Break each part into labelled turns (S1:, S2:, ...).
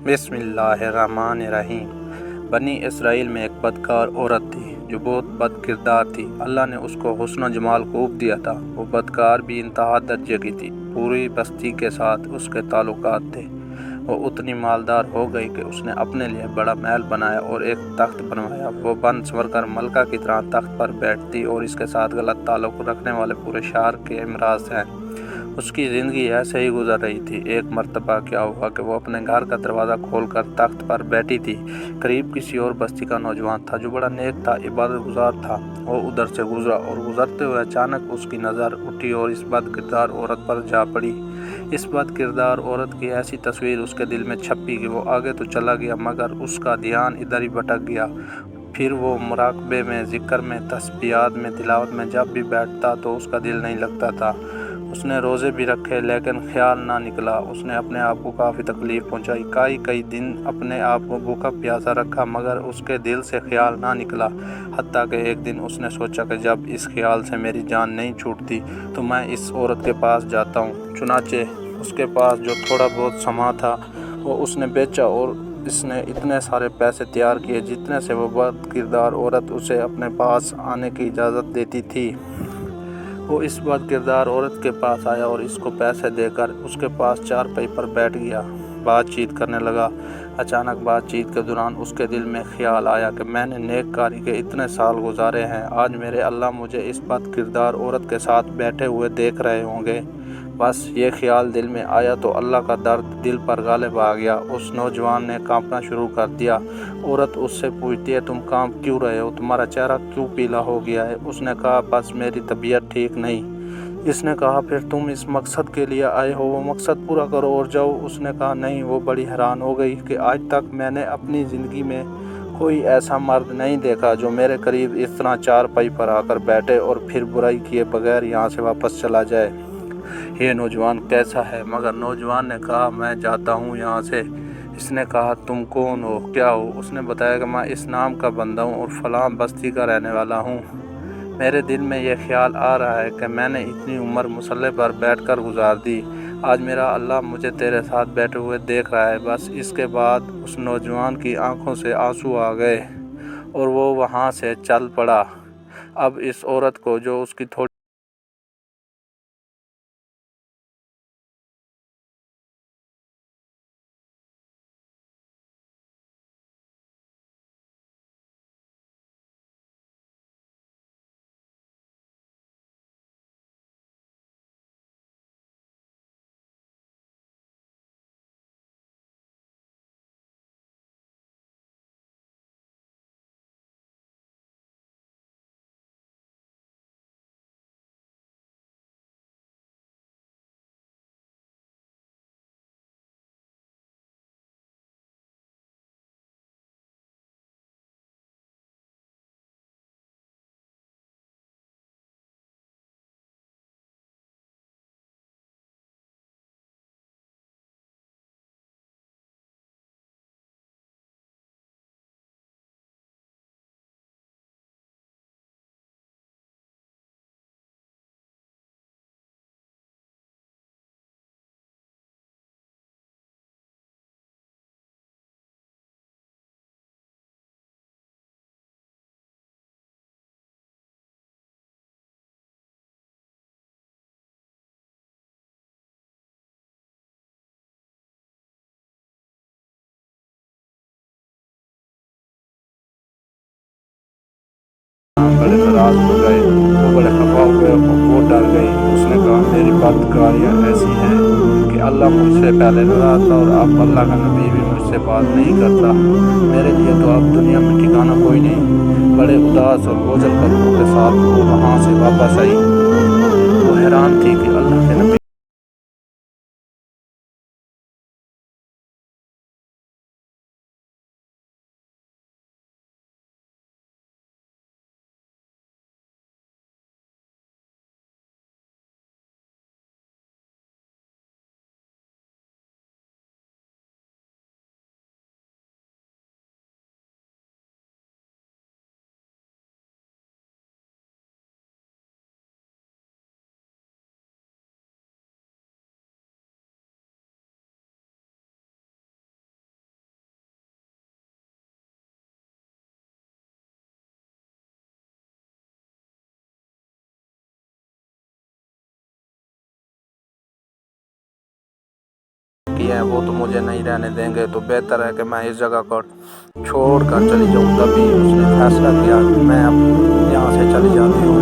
S1: बिस्मिल्लाहिर्रहमानिर्रहीम। बनी इसराइल में एक बदकार औरत थी जो बहुत बद किरदार थी। अल्लाह ने उसको हुस्न जमाल खूब दिया था। वो बदकार भी इंतहा दर्जे की थी। पूरी बस्ती के साथ उसके ताल्लुकात थे। वो उतनी मालदार हो गई कि उसने अपने लिए बड़ा महल बनाया और एक तख्त बनवाया। वो बन संवर मलका की तरह तख्त पर बैठती और इसके साथ गलत ताल्लुक रखने वाले पूरे शहर के इमराज हैं। उसकी ज़िंदगी ऐसे ही गुजर रही थी। एक मर्तबा क्या हुआ कि वो अपने घर का दरवाज़ा खोलकर तख्त पर बैठी थी। करीब किसी और बस्ती का नौजवान था जो बड़ा नेक था, इबादत गुजार था। वो उधर से गुजरा और गुजरते हुए अचानक उसकी नज़र उठी और इस बद किरदार औरत पर जा पड़ी। इस बद किरदार औरत की ऐसी तस्वीर उसके दिल में छपी कि वो आगे तो चला गया मगर उसका ध्यान इधर ही भटक गया। फिर वो मुराकबे में, ज़िक्र में, तस्बीहात में, तिलावत में जब भी बैठता तो उसका दिल नहीं लगता था। उसने रोज़े भी रखे लेकिन ख्याल ना निकला। उसने अपने आप को काफ़ी तकलीफ़ पहुंचाई। कई दिन अपने आप को भूखा प्यासा रखा मगर उसके दिल से ख्याल ना निकला। हत्ता कि एक दिन उसने सोचा कि जब इस ख्याल से मेरी जान नहीं छूटती तो मैं इस औरत के पास जाता हूँ। चुनाचे उसके पास जो थोड़ा बहुत सामान था वो उसने बेचा और इसने इतने सारे पैसे तैयार किए जितने से वो बद किरदार औरत उसे अपने पास आने की इजाज़त देती थी। वो इस बद किरदार औरत के पास आया और इसको पैसे देकर उसके पास चारपाई पर बैठ गया। बातचीत करने लगा। अचानक बातचीत के दौरान उसके दिल में ख्याल आया कि मैंने नेककारी के इतने साल गुजारे हैं, आज मेरे अल्लाह मुझे इस बद किरदार औरत के साथ बैठे हुए देख रहे होंगे। बस ये ख्याल दिल में आया तो अल्लाह का दर्द दिल पर गालिब आ गया। उस नौजवान ने कांपना शुरू कर दिया। औरत उससे पूछती है, तुम कांप क्यों रहे हो, तुम्हारा चेहरा क्यों पीला हो गया है? उसने कहा, बस मेरी तबीयत ठीक नहीं। इसने कहा, फिर तुम इस मकसद के लिए आए हो, वो मकसद पूरा करो और जाओ। उसने कहा, नहीं। वो बड़ी हैरान हो गई कि आज तक मैंने अपनी ज़िंदगी में कोई ऐसा मर्द नहीं देखा जो मेरे करीब इस तरह चारपाई पर आकर बैठे और फिर बुराई किए बगैर यहाँ से वापस चला जाए। ये नौजवान कैसा है? मगर नौजवान ने कहा, मैं जाता हूँ यहाँ से। इसने कहा, तुम कौन हो, क्या हो? उसने बताया कि मैं इस नाम का बंदा हूँ और फलां बस्ती का रहने वाला हूँ। मेरे दिल में यह ख्याल आ रहा है कि मैंने इतनी उम्र मुसल्ले पर बैठकर गुजार दी, आज मेरा अल्लाह मुझे तेरे साथ बैठे हुए देख रहा है। बस इसके बाद उस नौजवान की आंखों से आंसू आ गए और वो वहाँ से चल पड़ा। अब इस औरत को जो उसकी थोड़ी बड़े नाराज हो गए। वो बड़े खफा हुए और वो डर गई। उसने कहा, मेरी बदकारियाँ ऐसी हैं कि अल्लाह मुझसे पहले नाराज था और अब अल्लाह का नबी भी मुझसे बात नहीं करता। मेरे लिए तो अब दुनिया में ठिकाना कोई नहीं। बड़े उदास और बोझल कदमों के साथ वो वहाँ से वापस आई। वो हैरान थी कि अल्लाह के नबी हैं वो तो मुझे नहीं रहने देंगे, तो बेहतर है कि मैं इस जगह को छोड़ कर चली जाऊँ। तभी उसने फैसला किया कि मैं अब यहाँ से चली जाती हूँ।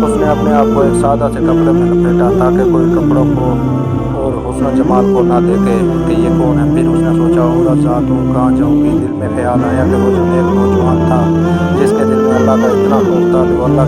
S1: उसने अपने आप को एक सादा से कपड़े में लपेटा ताकि कोई कपड़ों को और हुस्न जमाल को ना देखे कि ये कौन है। फिर उसने सोचा औरत ज़ात हूँ कहाँ जाऊँगी। दिल में ख्याल आया कि वो जो एक नौजवान था जिसके दिल में अल्लाह का इतना खौफ था, जो अल्लाह थी।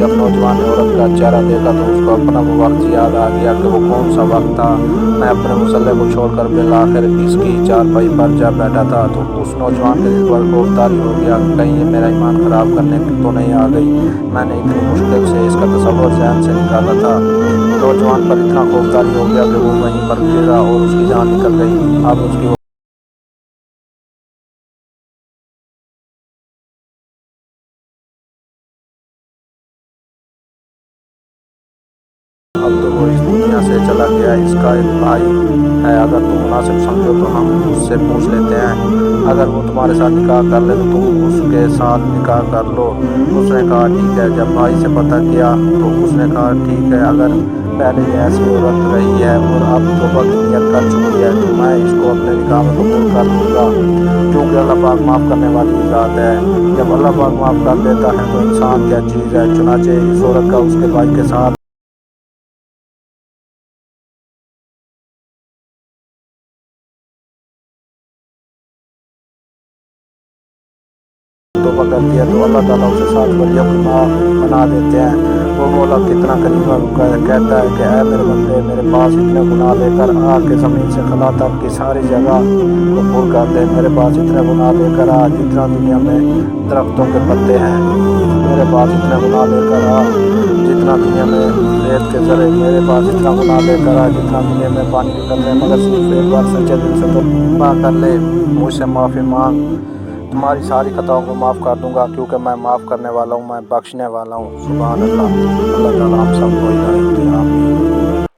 S1: जब नौजवान ने औरत का चेहरा देखा तो उसको अपना वो वक्त याद आ गया कि वो कौन सा वक्त था। मैं अपने मुसल्ले को छोड़कर बिलाखिर इसकी चारपाई पर जा बैठा था, तो उस नौजवान के दिल पर खौफदारी हो गया, कहीं ये मेरा ईमान ख़राब करने तो नहीं आ गई। मैंने इतनी मुश्किल से इसका तसव्वुर ज़हन से निकाला था। नौजवान पर इतना खौफदारी हो गया कि वो वहीं पर गिरा और उसकी जान निकल गई। अब उसकी अब तो वो इस दुनिया से चला गया। इसका एक भाई है, अगर तुम मुनासिब समझो तो हम उससे पूछ लेते हैं। अगर वो तुम्हारे साथ निकाह कर ले तो तुम उसके साथ निकाह कर लो। उसने कहा ठीक है। जब भाई से पता किया तो उसने कहा ठीक है, अगर पहले ये ऐसी औरत रही है और अब तौबा की नियत कर चुकी है तो मैं इसको अपने निकाह में कबूल कर लूँगा, क्योंकि अल्लाह पाक माफ़ करने वाली ज़ात है। जब अल्लाह पाक माफ़ कर देता है तो इंसान क्या चीज़ है। चुनांचे इस औरत का उसके भाई के साथ तौबा करती है तो अल्लाह ताला उसे 7 वलियों की माँ बना देते हैं। वो मौला कितना करीब कहता है कि ऐ मेरे बंदे, मेरे पास इतने गुनाह लेकर आ कि ज़मीन से खला तक की सारी जगह को पुर कर दे। मेरे पास इतने गुनाह लेकर आ जितना दुनिया में दरख्तों के पत्ते हैं। मेरे पास इतने गुनाह लेकर आ जितना दुनिया में रेत के ज़रे। मेरे पास इतना गुनाह लेकर आ जितना दुनिया में पानी के कतरे। मगर सिर्फ एक बार सच्चे दिल से तौबा कर ले, मुझसे माफ़ी मांग, तुम्हारी सारी खताओं को माफ़ कर दूंगा, क्योंकि मैं माफ़ करने वाला हूँ, मैं बख्शने वाला हूँ। सुभान अल्लाह। अल्लाह ताला हम सबको हिदायत दे। आमीन।